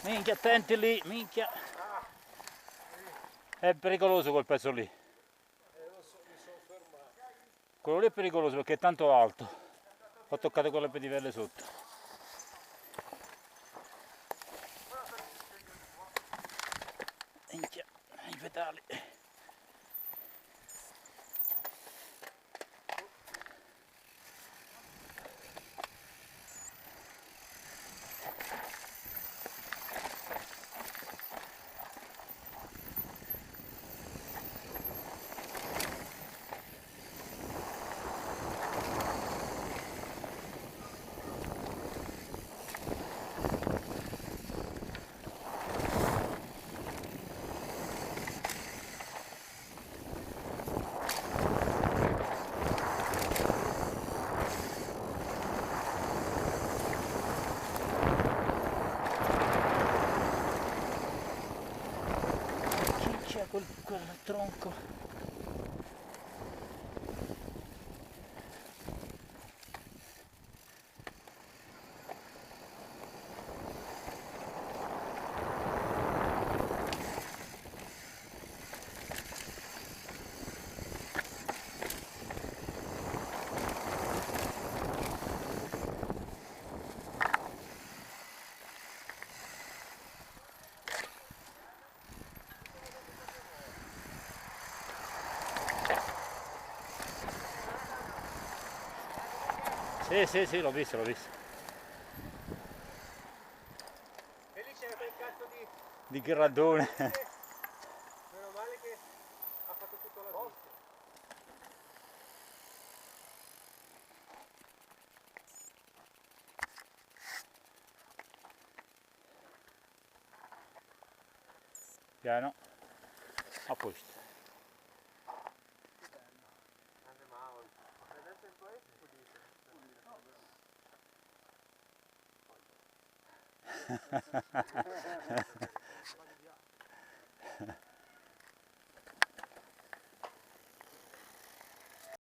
Minchia, attenti lì, minchia. È pericoloso quel pezzo lì. Mi sono fermato. Quello lì è pericoloso perché è tanto alto. Ho toccato quelle pedivelle sotto. Minchia, i pedali. Chi c'è quel tronco? Sì, l'ho visto, l'ho visto. E lì c'era quel cazzo Di Gherardone. Meno male che ha fatto tutto la vista. Piano. A posto. Andiamo. Adesso il paese pulito.